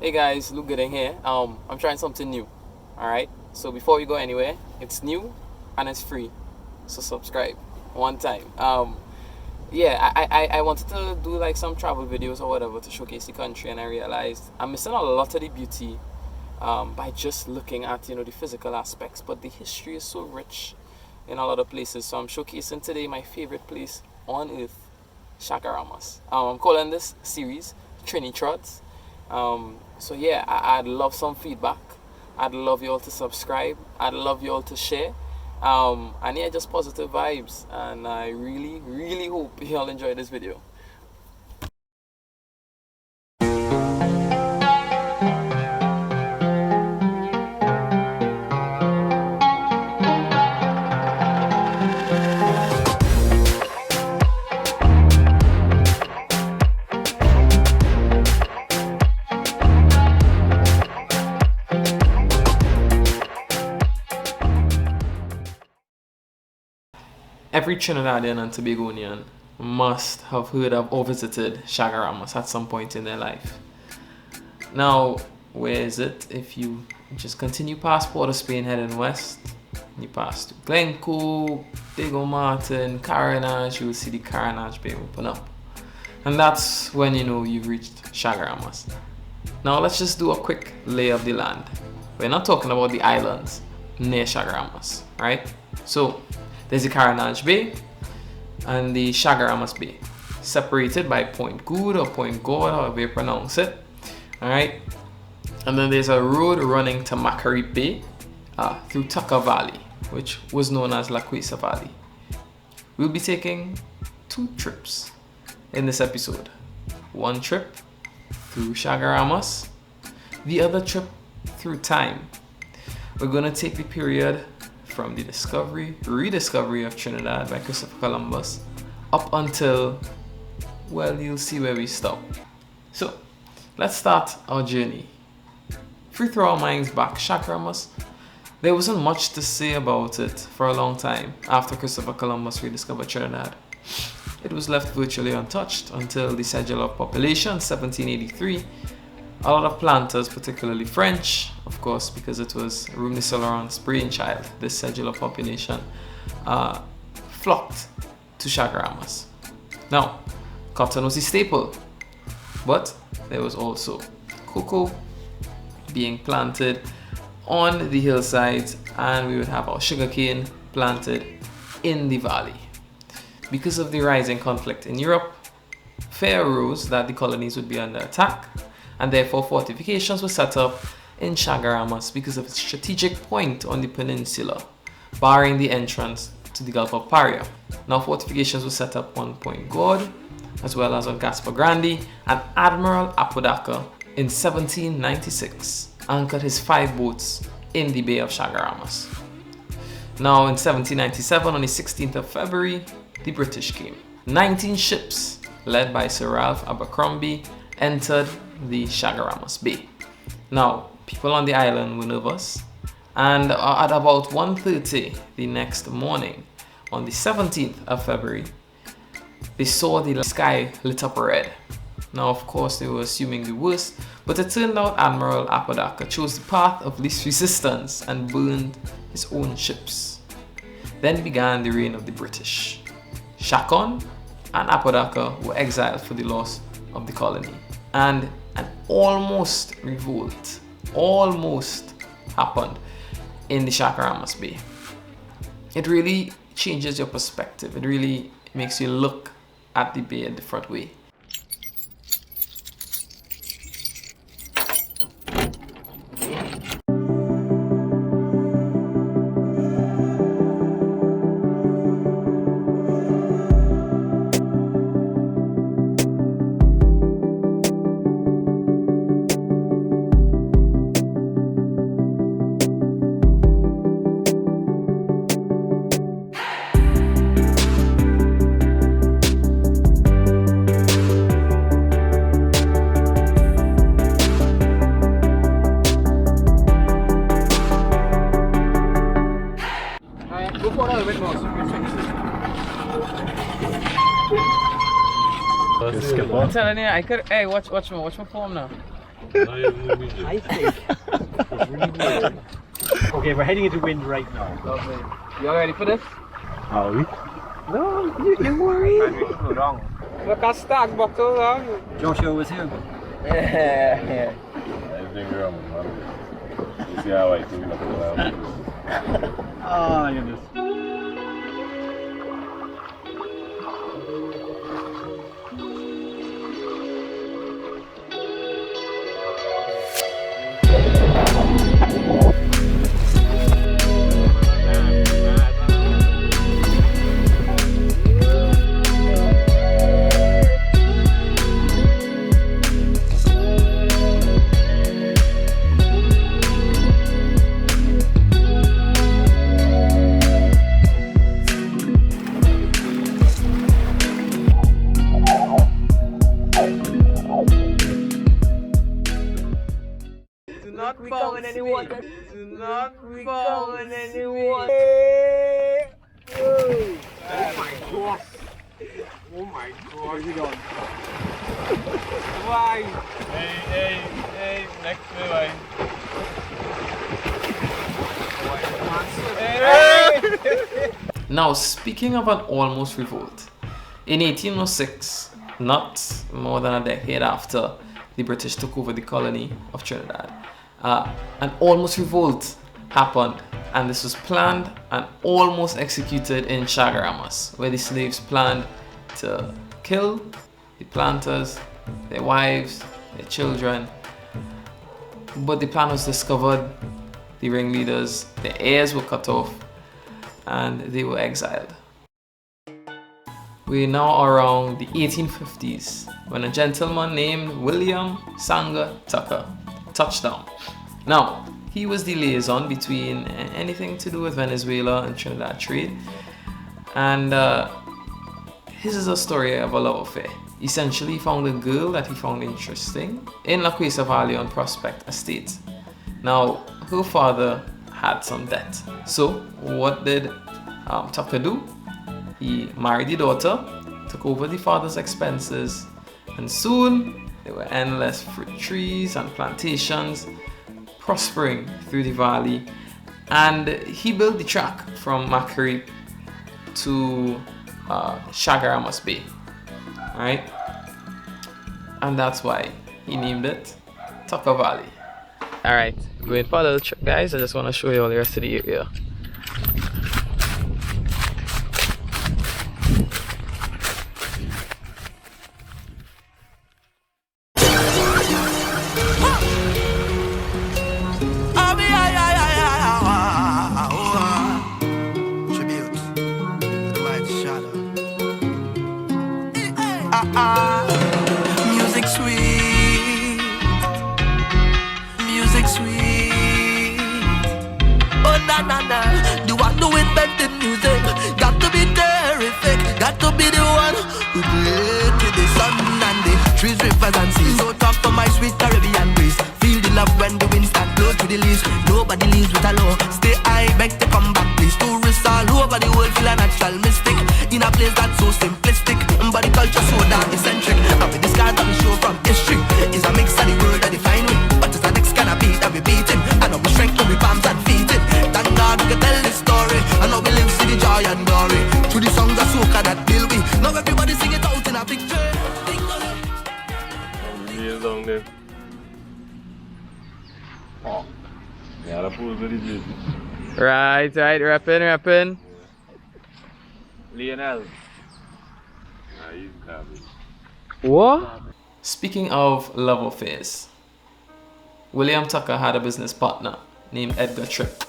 Hey guys, Luke Gooding here. I'm trying something new. Alright? So before we go anywhere, it's new and it's free. So subscribe one time. I wanted to do like some travel videos or whatever to showcase the country, and I realized I'm missing a lot of the beauty by just looking at the physical aspects, but the history is so rich in a lot of places. So I'm showcasing today my favorite place on earth, Chaguaramas. I'm calling this series Trini Trods. I'd love some feedback. I'd love you all to subscribe. I'd love you all to share. Just positive vibes. And I really, really hope you all enjoy this video. Every Trinidadian and Tobagonian must have heard of or visited Chaguaramas at some point in their life. Now, where is it? If you just continue past Port of Spain heading west, you pass to Glencoe, Diego Martin, Caranage, you will see the Caranage Bay open up. And that's when you know you've reached Chaguaramas. Now let's just do a quick lay of the land. We're not talking about the islands near Chaguaramas, right? So there's the Caranage Bay and the Chaguaramas Bay, separated by Point Good or Point God, however you pronounce it. Alright. And then there's a road running to Macquarie Bay through Tucker Valley, which was known as La Cuesa Valley. We'll be taking 2 trips in this episode. One trip through Chaguaramas, the other trip through time. We're going to take the period from the rediscovery of Trinidad by Christopher Columbus up until, well, you'll see where we stop. So let's start our journey. If we throw our minds back, Chaguaramas, there wasn't much to say about it for a long time after Christopher Columbus rediscovered Trinidad. It was left virtually untouched until the Schedule of Population, 1783. A lot of planters, particularly French, of course, because it was Rue Misselron's brainchild, this Schedule of Population, flocked to Chaguaramas. Now, cotton was a staple, but there was also cocoa being planted on the hillsides, and we would have our sugarcane planted in the valley. Because of the rising conflict in Europe, fear arose that the colonies would be under attack, and therefore fortifications were set up in Chaguaramas because of its strategic point on the peninsula, barring the entrance to the Gulf of Paria. Now, fortifications were set up on Point God, as well as on Gaspar Grande, and Admiral Apodaca in 1796 anchored his 5 boats in the Bay of Chaguaramas. Now, in 1797, on the 16th of February, the British came. 19 ships, led by Sir Ralph Abercrombie, entered the Chaguaramas Bay. Now, people on the island were nervous, and at about 1:30 the next morning, on the 17th of February, they saw the sky lit up red. Now, of course, they were assuming the worst, but it turned out Admiral Apodaca chose the path of least resistance and burned his own ships. Then began the reign of the British. Chacon and Apodaca were exiled for the loss of the colony, and an almost revolt happened in the Chaguaramas Bay. It really changes your perspective. It really makes you look at the bay a different way. I'm telling you, I could. Hey, watch my form now. I think it's really weird. Okay, we're heading into wind right now. Lovely. You all ready for this? Are we? No, you're worried. Look at stack buckle long. Joshua was here. Yeah. Everything wrong, man. You see how I do it. Oh, goodness. We going anyone. Do not we going anyone. Oh my god. Oh my god. Where's he going? Why? Hey, next way. Now, speaking of an almost revolt, in 1806, not more than a decade after the British took over the colony of Trinidad, an almost revolt happened, and this was planned and almost executed in Chaguaramas, where the slaves planned to kill the planters, their wives, their children. But the plan was discovered, the ringleaders, their ears were cut off, and they were exiled. We're now around the 1850s when a gentleman named William Sanger Tucker touched down. Now, he was the liaison between anything to do with Venezuela and Trinidad trade, and his is a story of a love affair. Essentially, he found a girl that he found interesting in La Cuesta Valley on Prospect Estate. Now, her father had some debt. So, what did Tucker do? He married the daughter, took over the father's expenses, and soon there were endless fruit trees and plantations prospering through the valley. And he built the track from Macarip to Chaguaramas Bay. Alright? And that's why he named it Tucker Valley. Alright, going for a little trip, guys. I just want to show you all the rest of the area. Music sweet. Oh na na na, do I know invented music? Got to be terrific, got to be the one who created the sun and the trees, rivers and seas. So talk for my sweet Caribbean breeze. Feel the love when the wind start blow to the leaves. Nobody leaves with a low. Stay high, beg to come back please. Tourists all over the world feel a natural mystic in a place that's so simplistic, but the culture so damn eccentric. And with this kind of show from history, it's a mix of the word that define we. But it's the next kind of beat that we beating, and now we strength when we palms and feet it. Thank God we can tell this story, and now we live see the joy and glory. Through the songs of soca that build we. Now everybody sing it out in a big train. Down there. Oh. Yeah, the pool's very busy. Right, reppin'. Lionel. He's coming. What? Speaking of love affairs, William Tucker had a business partner named Edgar Tripp.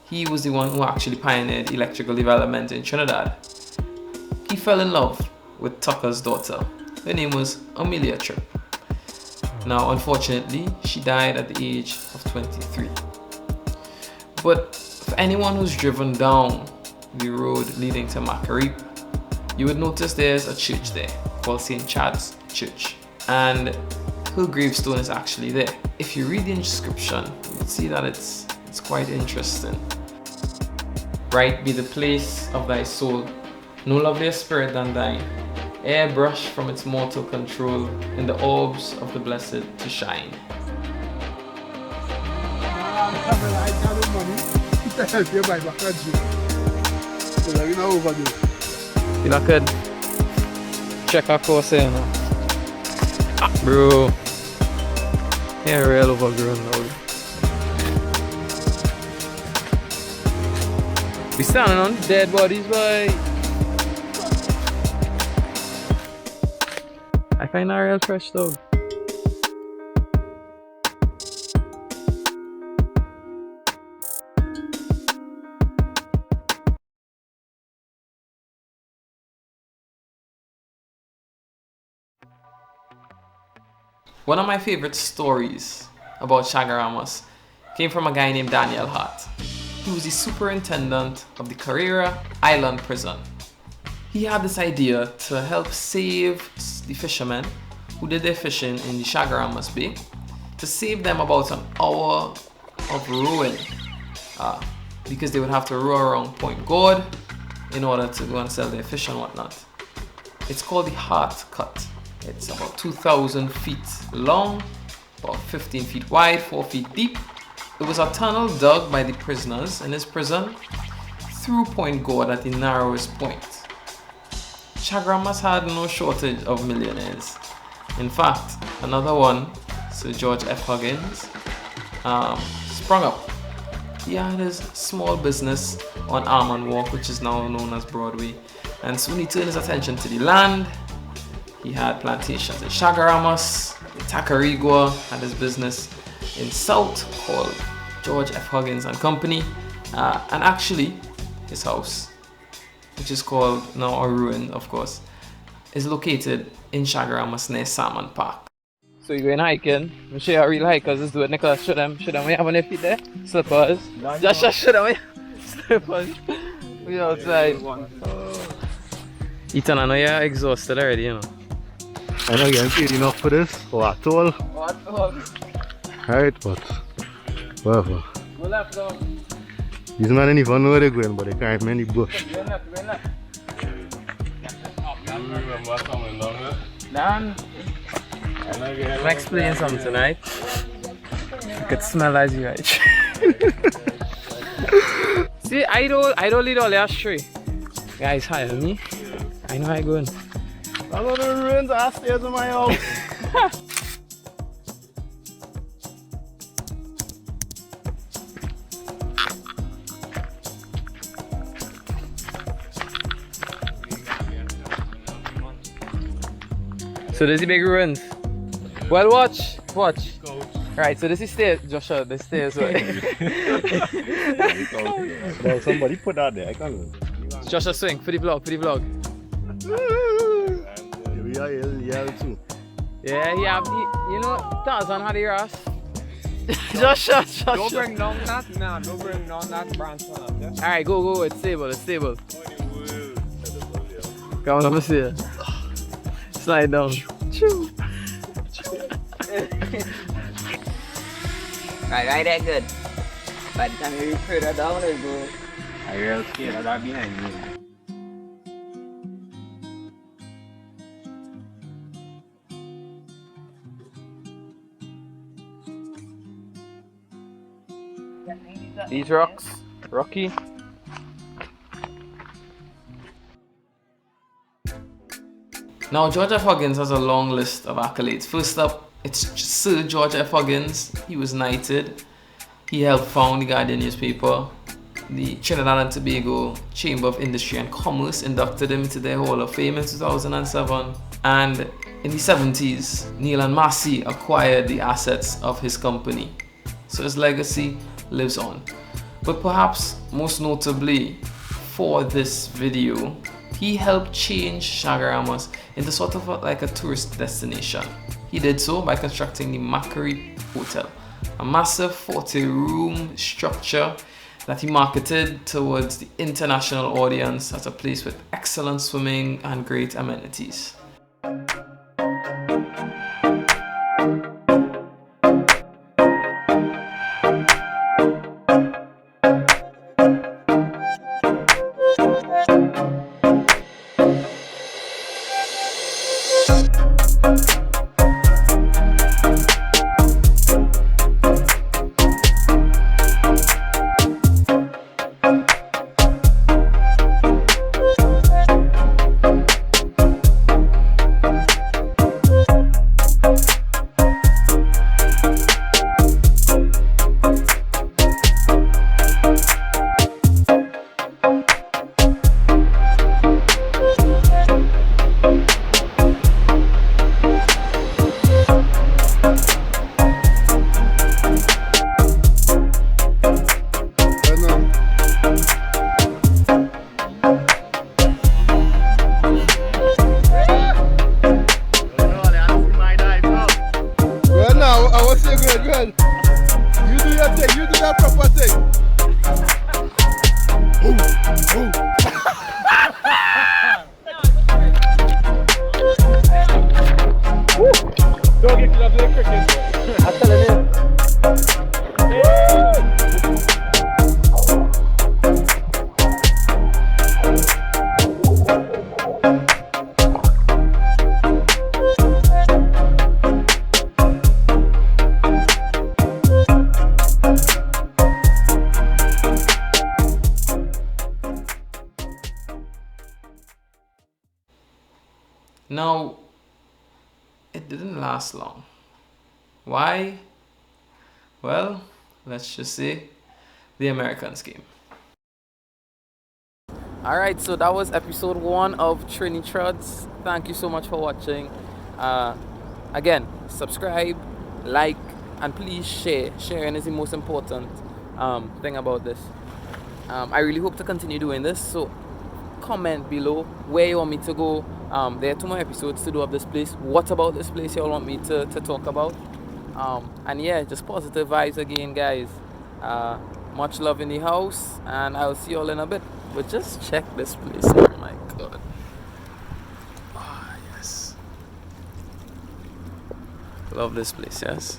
He was the one who actually pioneered electrical development in Trinidad. He fell in love with Tucker's daughter. Her name was Amelia Tripp. Now, unfortunately, she died at the age of 23. But for anyone who's driven down the road leading to Macarip, you would notice there's a church there called St. Chad's Church, and her gravestone is actually there. If you read the inscription, you would see that it's quite interesting. Bright be the place of thy soul, no lovelier spirit than thine, airbrushed from its mortal control in the orbs of the blessed to shine. You know, could check our course here now. Bro, yeah, real overgrown now. We standing on dead bodies, boy. I find that real fresh though. One of my favorite stories about Chaguaramas came from a guy named Daniel Hart. He was the superintendent of the Carrera Island prison. He had this idea to help save the fishermen who did their fishing in the Chaguaramas Bay, to save them about an hour of rowing because they would have to row around Point Gorge in order to go and sell their fish and whatnot. It's called the Hart Cut. It's about 2,000 feet long, about 15 feet wide, 4 feet deep. It was a tunnel dug by the prisoners in this prison through Point Gorge at the narrowest point. Chaguaramas had no shortage of millionaires. In fact, another one, Sir George F. Huggins, sprung up. He had his small business on Almond Walk, which is now known as Broadway, and soon he turned his attention to the land. He had plantations in Chaguaramas, in Tacarigua, had his business in South called George F. Huggins and Company, and actually his house, which is called now a ruin, of course, is located in Chaguaramas near Salmon Park. So you're going hiking. I'm sure you're real hikers. Let's do it, Nicholas. Show them. We have on their feet there. Slippers. Just show them. Slippers. We outside. Ethan, I know you're exhausted already, you know. I know you're paid enough for this, or at all. What? Right, but whatever. Go left, go. These men don't even know where they're going, but they can't many bush. Go left, go left. You remember coming down here? Dan, I'm explaining something tonight. You could smell as you right. See, I don't lead all the astray. Guys, hire me. I know how I'm going. I know the ruins are stairs in my house. So there's the big ruins. Well, watch. Right, so this is stairs, Joshua, the stairs. Well, somebody put that there, I can't. Joshua, swing for the vlog. We are yell too. Yeah, you know, Tarzan had the ass. Joshua. Don't bring down that, nah, don't bring down that branch one up, yeah? Alright, go, it's stable. Come on, let me see it. Slide down. Right there, good. By the time you reach further down, it'll go. I real scared of that behind me. These rocks, rocky. Now, George F. Huggins has a long list of accolades. First up, it's Sir George F. Huggins. He was knighted. He helped found the Guardian newspaper. The Trinidad and Tobago Chamber of Industry and Commerce inducted him into their Hall of Fame in 2007. And in the 70s, Neil and Massey acquired the assets of his company. So his legacy lives on. But perhaps most notably for this video, he helped change Chaguaramas into sort of like a tourist destination. He did so by constructing the Macquarie Hotel, a massive 40-room structure that he marketed towards the international audience as a place with excellent swimming and great amenities. girl. You do your thing. You do that proper thing. Don't get to the cricket. I'm telling you. Now, it didn't last long. Why? Well, let's just say the Americans came. Alright, so that was episode 1 of Trini Trods. Thank you so much for watching. Again, subscribe, like, and please share. Sharing is the most important thing about this. I really hope to continue doing this, so comment below where you want me to go. There are 2 more episodes to do of this place. What about this place you all want me to talk about? And yeah, just positive vibes again, guys. Much love in the house, and I'll see you all in a bit. But just check this place. Oh my god. Ah, yes. Love this place, yes.